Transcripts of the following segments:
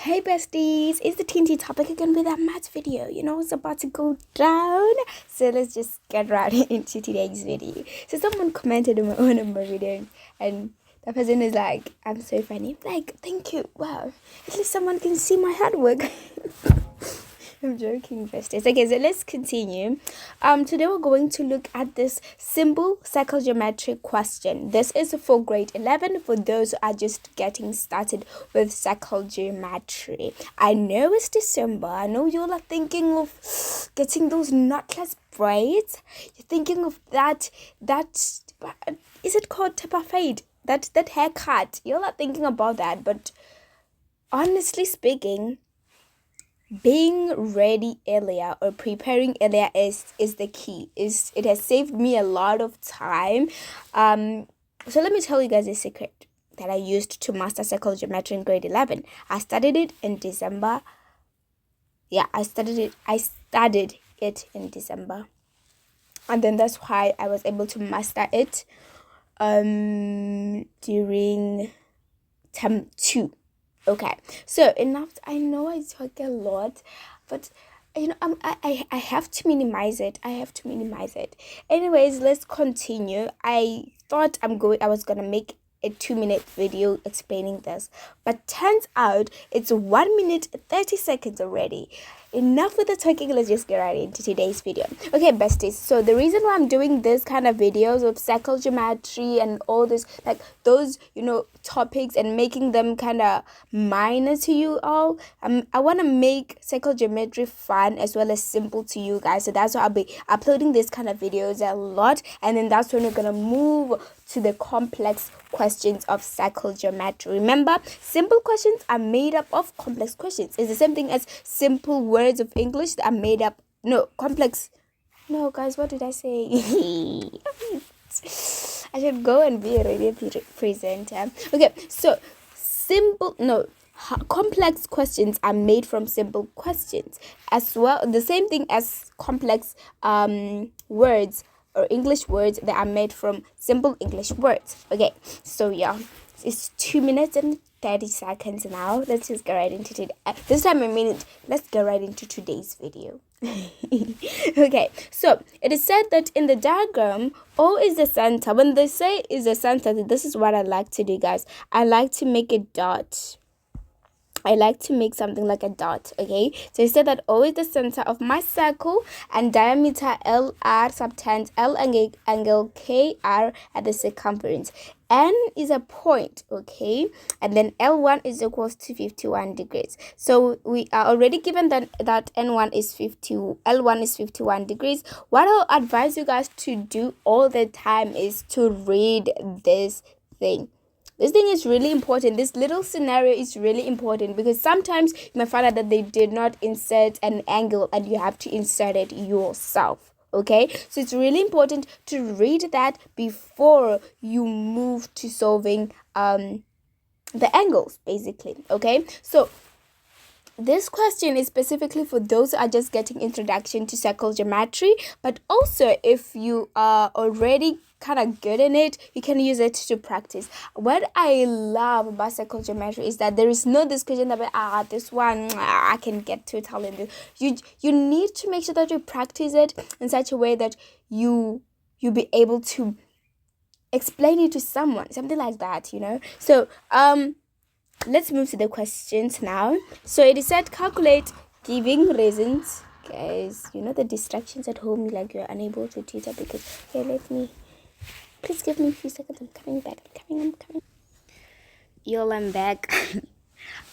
Hey besties, it's the TNT topic again with that math video. It's about to go down. So let's just get right into today's video. So someone commented on one of my videos and the person is like, I'm so funny. Like, thank you. Wow. At least someone can see my hard work. I'm joking, besties. Okay, so let's continue. Today we're going to look at this simple psychogeometry question. This is for grade 11 for those who are just getting started with psychogeometry. I know it's December. I know you all are thinking of getting those knotless braids. You're thinking of that is it called taper fade? That haircut. You all are thinking about that, but honestly speaking, being ready earlier or preparing earlier is the key. It has saved me a lot of time. So let me tell you guys a secret that I used to master psychogeometry in grade 11. I studied it in December. I studied it in December, and then that's why I was able to master it during term 2. Okay, so enough. I know I talk a lot, but I have to minimize it. Anyways, let's continue. I thought I was gonna make a 2-minute video explaining this, but turns out it's 1 minute 30 seconds already. Enough with the talking, let's just get right into today's video. Okay, besties, so the reason why I'm doing this kind of videos of psychogeometry and all this, like those topics, and making them kind of minor to you all, I want to make psychogeometry fun as well as simple to you guys. So that's why I'll be uploading this kind of videos a lot, and then that's when we're gonna move to the complex questions of psychogeometry. Remember, simple questions are made up of complex questions. It's the same thing as simple words of English that are made up. No, complex. No, guys, what did I say? I should go and be a radio presenter. Okay, so complex questions are made from simple questions as well. The same thing as complex words or English words that are made from simple English words. Okay, so yeah, it's 2 minutes and 30 seconds now. Let's just get right into it. This time a minute. Let's get right into today's video. Okay, so it is said that in the diagram, O is the center. When they say is the center, this is what I like to do, guys. I like to make a dot. I like to make something like a dot, okay? So you said that O is the center of my circle and diameter LR subtends L angle KR at the circumference. N is a point, okay? And then L1 is equals to 51 degrees. So we are already given that L1 is 51 degrees. What I'll advise you guys to do all the time is to read this thing. This thing is really important. This little scenario is really important because sometimes you might find out that they did not insert an angle and you have to insert it yourself. Okay, so it's really important to read that before you move to solving the angles, basically. Okay, so this question is specifically for those who are just getting introduction to psychogeometry, but also if you are already kind of good in it, you can use it to practice. What I love about psychogeometry is that there is no discussion about this one I can get total in this. You need to make sure that you practice it in such a way that you be able to explain it to someone, something like that, So let's move to the questions now. So it is said calculate giving reasons. Guys, the distractions at home, like you're unable to tutor because please give me a few seconds. I'm coming back. I'm coming. Y'all, I'm back.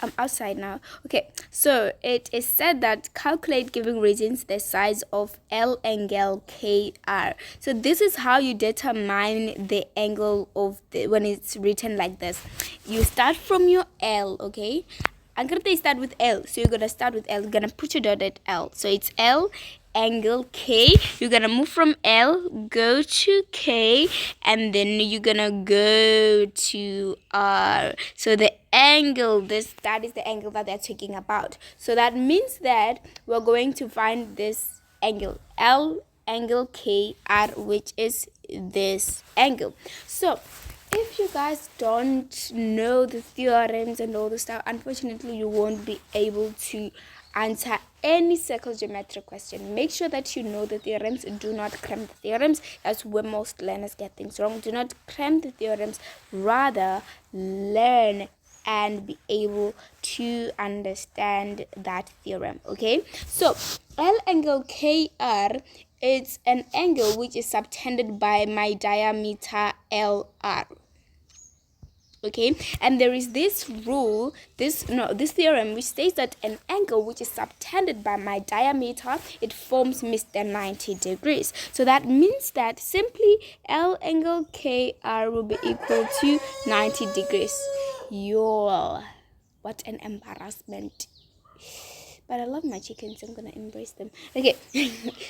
I'm outside now. Okay, so it is said that calculate giving regions the size of L angle KR. So this is how you determine the angle of when it's written like this. You start from your L, okay? I'm gonna start with L. So you're gonna start with L. You're gonna put your dot at L. So it's L angle K. You're gonna move from L, go to K, and then you're gonna go to R. So the angle, that is the angle that they're talking about. So that means that we're going to find this angle, L angle KR, which is this angle. So if if you guys don't know the theorems and all the stuff, unfortunately you won't be able to answer any circle geometry question. Make sure that you know the theorems. Do not cram the theorems. That's where most learners get things wrong. Do not cram the theorems. Rather, learn and be able to understand that theorem. Okay, so L angle KR, it's an angle which is subtended by my diameter LR. Okay, and there is this rule, this theorem, which states that an angle which is subtended by my diameter, it forms Mr. 90 degrees. So that means that simply L angle KR will be equal to 90 degrees. Yo, what an embarrassment. But I love my chickens, so I'm gonna embrace them. Okay,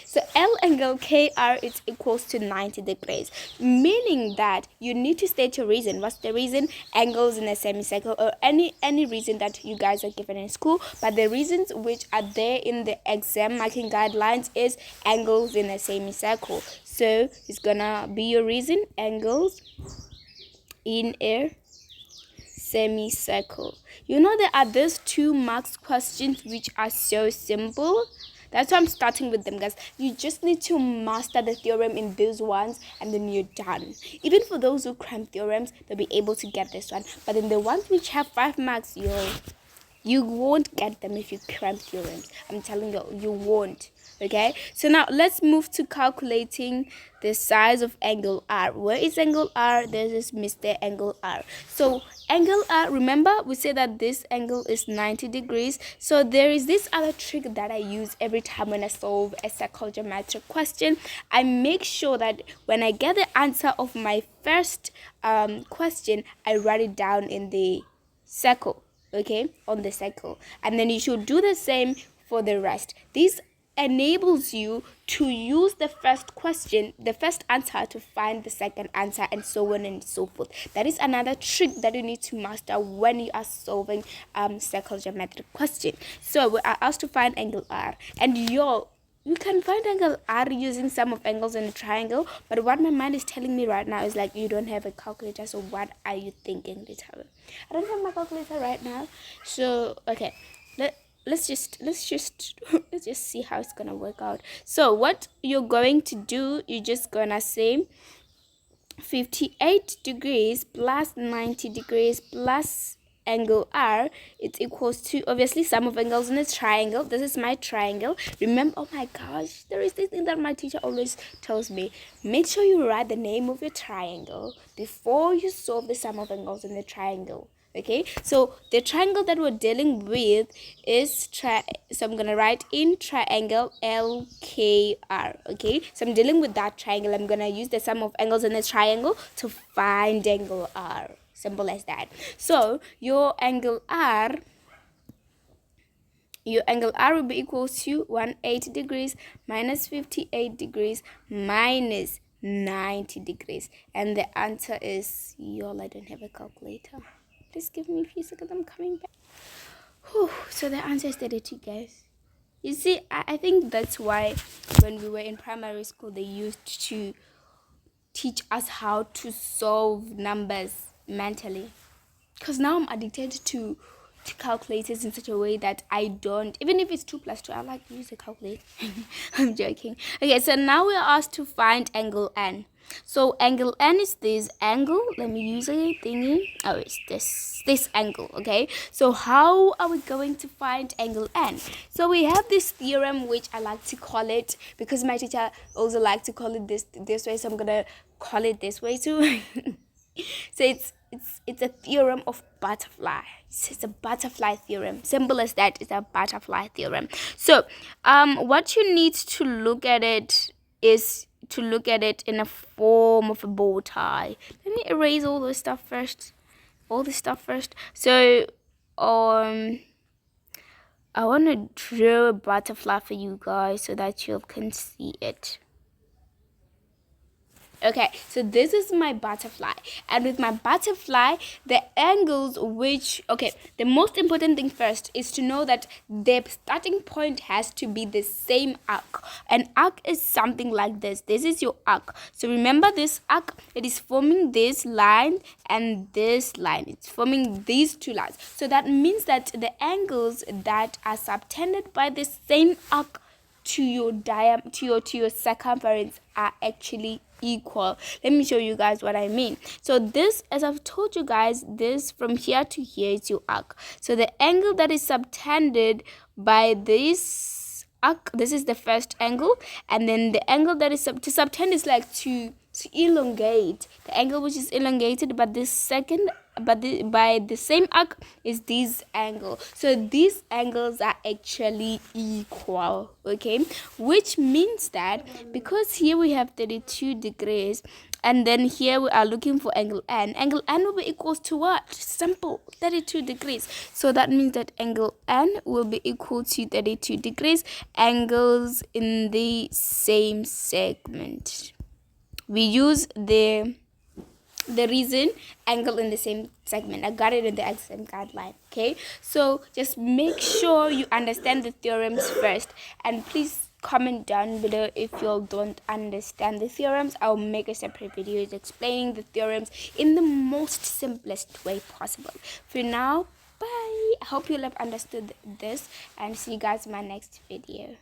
so L angle KR is equals to 90 degrees, meaning that you need to state your reason. What's the reason? Angles in a semicircle, or any reason that you guys are given in school. But the reasons which are there in the exam marking guidelines is angles in a semicircle. So it's gonna be your reason, angles in a semicircle. You know, there are these 2 marks questions which are so simple. That's why I'm starting with them, guys. You just need to master the theorem in these ones, and then you're done. Even for those who cram theorems, they'll be able to get this one. But in the ones which have 5 marks, you won't get them if you cram theorems. I'm telling you, you won't. Okay, so now let's move to calculating the size of angle R. Where is angle R? This is Mr. Angle R. So angle R, remember we said that this angle is 90 degrees. So there is this other trick that I use every time when I solve a circle geometric question. I make sure that when I get the answer of my first question, I write it down in the circle. Okay, on the circle, and then you should do the same for the rest. This enables you to use the first question, the first answer, to find the second answer, and so on and so forth. That is another trick that you need to master when you are solving circle geometric question. So we are asked to find angle R, and you can find angle R using sum of angles in a triangle, but what my mind is telling me right now is like, you don't have a calculator, so what are you thinking, Little? I don't have my calculator right now, so okay, let's just see how it's gonna work out. So what you're going to do, you're just gonna say 58 degrees plus 90 degrees plus angle R, it's equals to, obviously, sum of angles in a triangle. This is my triangle. Remember, oh my gosh, there is this thing that my teacher always tells me: make sure you write the name of your triangle before you solve the sum of angles in the triangle. Okay, so the triangle that we're dealing with is so I'm gonna write in triangle LKR. Okay, so I'm dealing with that triangle. I'm gonna use the sum of angles in the triangle to find angle R. Simple as that. So your angle R will be equal to 180 degrees minus 58 degrees minus 90 degrees, and the answer is, I don't have a calculator. Please give me a few seconds, I'm coming back. Whew, so the answer is 32, guys. You see, I think that's why when we were in primary school, they used to teach us how to solve numbers mentally. Because now I'm addicted to calculators in such a way that I don't, even if it's 2 plus 2, I like to use a calculator. I'm joking. Okay, so now we're asked to find angle N. So angle N is this angle. Let me use a thingy. Oh, it's this angle. Okay, so how are we going to find angle N? So we have this theorem, which I like to call it, because my teacher also liked to call it this way, so I'm gonna call it this way too. So it's a theorem of butterfly. It's a butterfly theorem. Simple as that. It's a butterfly theorem. So what you need to look at it is to look at it in a form of a bow tie. Let me erase all this stuff first. So I want to draw a butterfly for you guys so that you can see it. Okay, so this is my butterfly, and with my butterfly, the angles the most important thing first is to know that the starting point has to be the same arc. An arc is something like this. This is your arc. So remember this arc, it is forming this line and this line. It's forming these two lines. So that means that the angles that are subtended by the same arc to your circumference are actually equal. Let me show you guys what I mean. So this, as I've told you guys, this from here to here is your arc. So the angle that is subtended by this arc, this is the first angle, and then the angle that is to subtend is like to elongate. The angle which is elongated by this second by the same arc is this angle. So these angles are actually equal, okay, which means that because here we have 32 degrees and then here we are looking for angle n will be equals to what? Simple, 32 degrees. So that means that angle n will be equal to 32 degrees, angles in the same segment. We use the reason angle in the same segment. I got it in the exam guideline. Okay, so just make sure you understand the theorems first, and please comment down below if you don't understand the theorems. I'll make a separate video explaining the theorems in the most simplest way possible. For now, bye. I hope you'll have understood this, and see you guys in my next video.